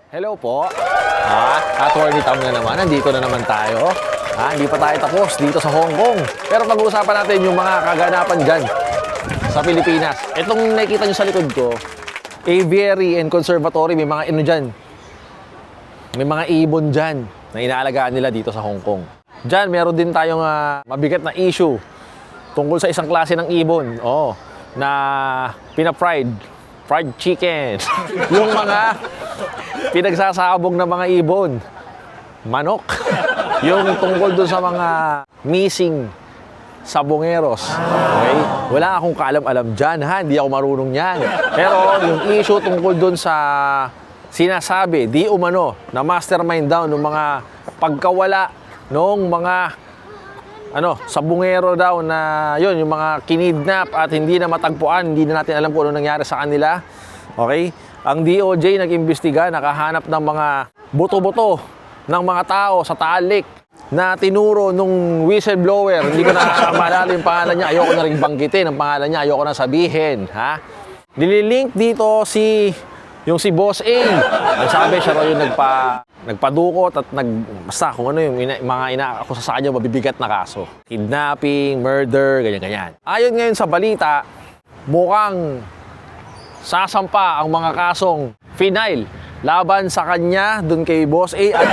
Hello po. Attorney Tam na naman. Nandito na naman tayo. Hindi pa tayo tapos dito sa Hong Kong. Pero pag-uusapan natin yung mga kaganapan dyan sa Pilipinas. Itong nakikita nyo sa likod ko, aviary and conservatory, may mga dyan. May mga ibon dyan na inaalagaan nila dito sa Hong Kong. Dyan, meron din tayong mabigat na issue tungkol sa isang klase ng ibon. Na fried chicken. Yung mga pinagsasabog na mga ibon. Manok. Yung tungkol dun sa mga missing sabongeros. Okay? Wala akong kaalam-alam dyan, Hindi ako marunong yan. Pero yung issue tungkol dun sa sinasabi, di umano, na mastermind daw ng mga pagkawala nung mga sabongero daw na yun, yung mga kinidnap at hindi na matagpuan, hindi na natin alam kung ano nangyari sa kanila. Okay? Ang DOJ nag-imbestiga, nakahanap ng mga buto-buto ng mga tao sa Taal Lake na tinuro nung whistleblower. Hindi ko na maalala yung pangalan niya. Ayoko na rin banggitin ang pangalan niya. Ayoko na sabihin. Nililink dito si Boss A. Ang sabi siya raw yung nagpadukot at basta kung ano yung mga inaakusa sa kanya, mabibigat na kaso. Kidnapping, murder, ganyan-ganyan. Ayon ngayon sa balita, mukhang sasampa ang mga kasong final laban sa kanya dun kay Boss A at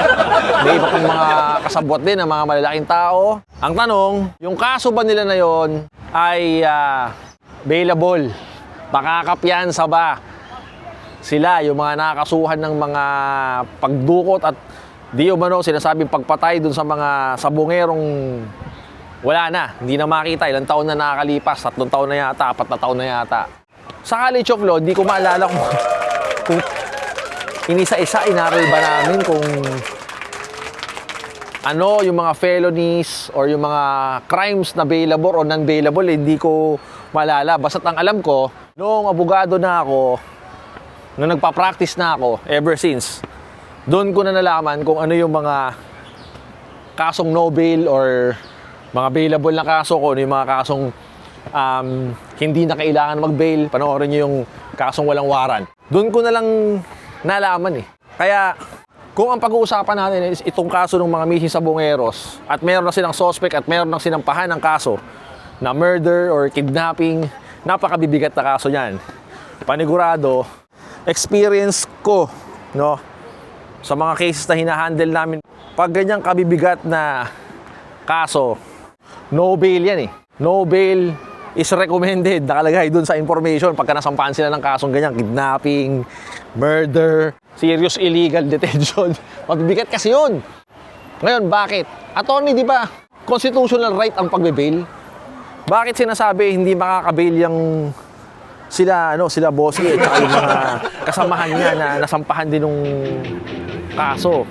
may iba pang mga kasabwat din ng mga malalaking tao. Ang tanong, yung kaso ba nila na yon ay bailable? Makakapiyansa ba sila, yung mga nakakasuhan ng mga pagdukot at di umano sinasabing pagpatay dun sa mga sabongerong wala na, hindi na makita, ilang taon na nakakalipas, 3 taon na yata, 4 na taon na yata. Sa College of Law, di ko maalala kung inisa-isa inaral ba namin kung ano yung mga felonies or yung mga crimes na bailable o non-bailable, hindi ko maalala. Basta't ang alam ko, noong abogado na ako, nung nagpa-practice na ako, ever since, doon ko na nalaman kung ano yung mga kasong no bail or mga bailable na kaso, kung ano yung mga kasong hindi na kailangan mag-bail. Panoorin nyo yung kasong walang warrant. Doon ko na lang nalaman Kaya, kung ang pag-uusapan natin is itong kaso ng mga missing sabongeros at meron na silang suspect at meron na sinampahan ng kaso na murder or kidnapping, napakabibigat na kaso yan. Panigurado, experience ko, sa mga cases na hinahandle namin, pag ganyang kabibigat na kaso, no bail yan No bail is recommended. Nakalagay dun sa information pagka nasampahan sila ng kasong ganyan, kidnapping, murder, serious illegal detention. Mabibigat kasi yun. Ngayon, bakit? Attorney, di ba, constitutional right ang pagbe-bail? Bakit sinasabi hindi makaka-bail yung sila bossy at saka yung mga kasamahan niya na nasampahan din ng kaso?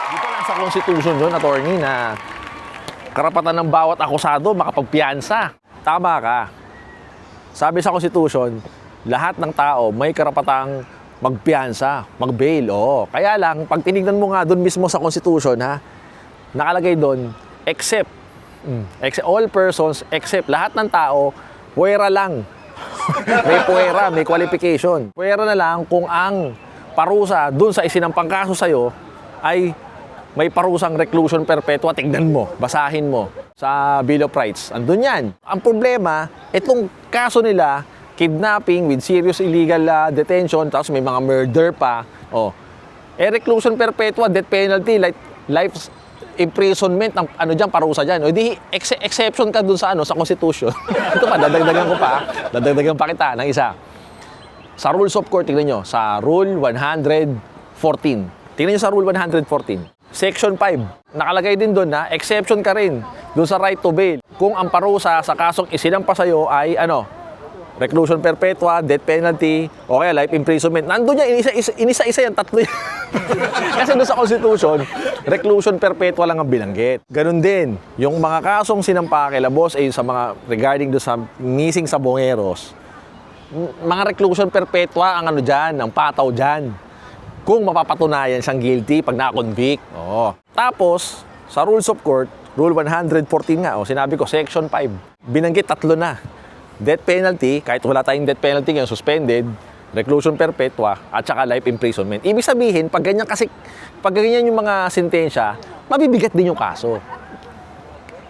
Dito nasa Constitution yun, attorney, na karapatan ng bawat akusado makapagpiyansa. Tama ka. Sabi sa Constitution, lahat ng tao may karapatang magpiyansa, mag-bail. Kaya lang, pag tinignan mo nga doon mismo sa Constitution, nakalagay doon, except all persons, except lahat ng tao, puwera lang. May puwera, may qualification. Puwera na lang kung ang parusa doon sa isinampang kaso sa'yo ay may parusang reclusion perpetua. Tignan mo, basahin mo sa Bill of Rights. Andun yan. Ang problema, itong kaso nila, kidnapping with serious illegal detention, tapos may mga murder pa. Reclusion perpetua, death penalty, life imprisonment, parusa dyan. Di exception ka dun sa Constitution. Ito pa, dadagdagan pa kita ng isa. Sa Rules of Court, tingnan nyo, sa Rule 114. Tingnan nyo sa Rule 114. Section 5, nakalagay din doon na exception ka rin doon sa right to bail. Kung ang parusa sa kasong isinampa sa'yo ay reclusion perpetua, death penalty, o kaya life imprisonment. Nandun yan, inisa-isa yan, tatlo yan. Kasi doon sa Constitution, reclusion perpetua lang ang binanggit. Ganun din, yung mga kasong sinampa kay Boss A sa mga regarding doon sa missing sabongeros, mga reclusion perpetua ang dyan, ang pataw dyan. Kung mapapatunayan siyang guilty pag na-convict. Tapos, sa Rules of Court, Rule 114 nga, sinabi ko, Section 5, binanggit 3 na. Death penalty, kahit wala tayong death penalty ngayon, suspended, reclusion perpetua, at saka life imprisonment. Ibig sabihin, pag ganyan yung mga sentensya, mabibigat din yung kaso.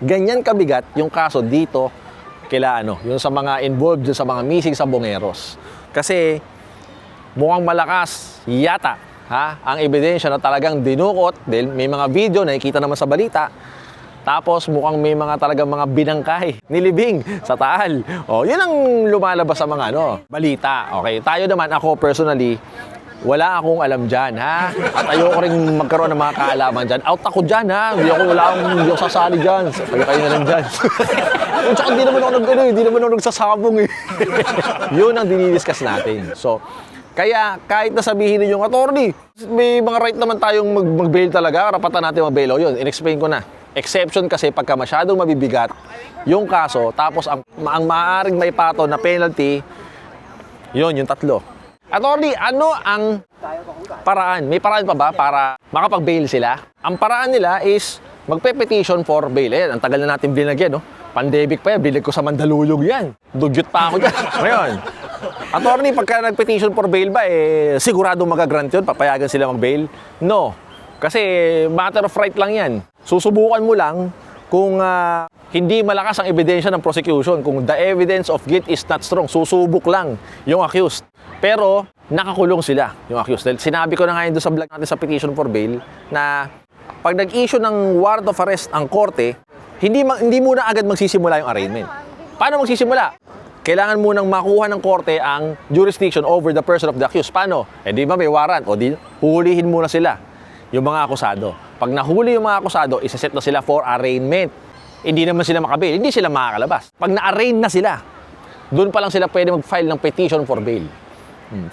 Ganyan kabigat yung kaso dito kila yung sa mga involved dun sa mga missing sa Bongeros. Kasi mukhang malakas yata ang ebidensya na talagang dinukot dahil may mga video na nakikita naman sa balita. Tapos mukhang may mga talagang mga binangkay, nilibing sa Taal. Yun ang lumalabas sa mga balita. Okay, tayo naman, ako personally, wala akong alam dyan, At ayoko rin magkaroon ng mga kaalaman dyan. Out ako dyan, Hindi ako sasali dyan. Kayo na lang dyan. Tsaka hindi naman ako nagsasabong, Yun ang dinidiscuss natin. So, kaya kahit nasabihin ninyong attorney, may mga right naman tayong mag-bail talaga, karapatan natin mag-bail. Yun, in-explain ko na. Exception kasi pagka masyadong mabibigat yung kaso, tapos ang maaaring may pato na penalty, yun, yung 3. Attorney, ano ang paraan? May paraan pa ba para makapag-bail sila? Ang paraan nila is magpe-petition for bail. Ang tagal na natin binagyan, Pandemic pa yan, bilig ko sa Mandaluyong yan. Dugyot pa ako dyan. Ngayon, attorney, pagka nag-petition for bail ba, sigurado magagrant yun? Papayagan sila mag-bail? No. Kasi matter of right lang yan. Susubukan mo lang kung hindi malakas ang ebidensya ng prosecution. Kung the evidence of guilt is not strong, susubok lang yung accused. Pero nakakulong sila, yung accused. Dahil sinabi ko na nga yun doon sa vlog natin sa petition for bail na pag nag-issue ng warrant of arrest ang korte, hindi muna agad magsisimula yung arraignment. Paano magsisimula? Kailangan munang makuha ng korte ang jurisdiction over the person of the accused. Paano? Di ba may warrant? Huhulihin muna sila yung mga akusado. Pag nahuli yung mga akusado, isaset na sila for arraignment. Hindi naman sila makabail, hindi sila makakalabas. Pag na-arraign na sila, doon pa lang sila pwede mag-file ng petition for bail.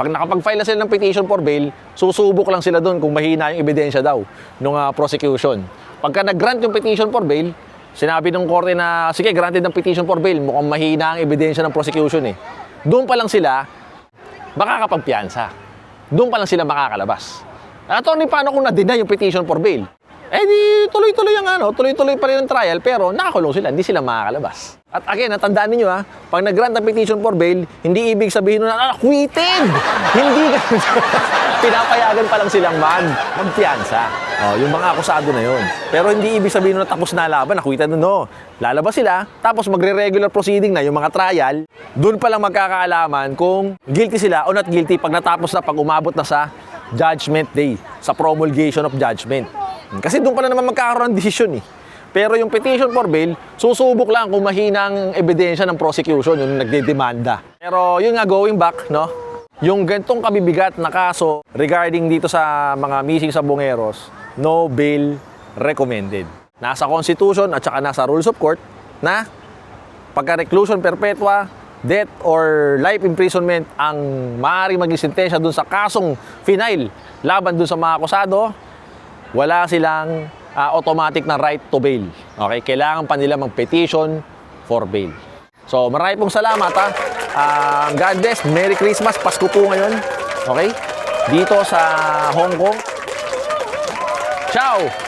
Pag nakapag-file na sila ng petition for bail, susubok lang sila doon kung mahina yung ebidensya daw ng prosecution. Pagka nag-grant yung petition for bail, sinabi ng korte na, sige, granted ng petition for bail, mukhang mahina ang ebidensya ng prosecution Doon pa lang sila makakapagpiyansa. Doon pa lang sila makakalabas. Attorney, paano kung na-deny yung petition for bail? Di tuloy-tuloy tuloy-tuloy pa rin ang trial, pero nakakulong sila, hindi sila makakalabas. At again, natandaan ninyo pag nag-grant ang petition for bail, hindi ibig sabihin na acquitted! Hindi ganun. Pinapayagan pa lang silang magpiyansa. Yung mga akusado na yun. Pero hindi ibig sabihin na tapos na laban, acquitted Lalabas sila, tapos magre-regular proceeding na yung mga trial, doon pa lang magkakaalaman kung guilty sila o not guilty pag natapos na, pag umabot na sa judgment day, sa promulgation of judgment. Kasi doon pa na naman magkakaroon ng desisyon Pero yung petition for bail, susubok lang kung mahinang ebidensya ng prosecution, yung nagdedemanda. Pero yun nga, going back, yung gantong kabibigat na kaso regarding dito sa mga missing sa Bongeros, no bail recommended. Nasa Constitution at saka nasa Rules of Court na pagka-reclusion perpetua, death or life imprisonment ang maaaring maging sentensya dun sa kasong final laban dun sa mga akusado, wala silang automatic na right to bail. Okay? Kailangan pa nila mag-petition for bail. So, marami pong salamat God bless. Merry Christmas. Pasko po ngayon. Okay? Dito sa Hong Kong. Ciao!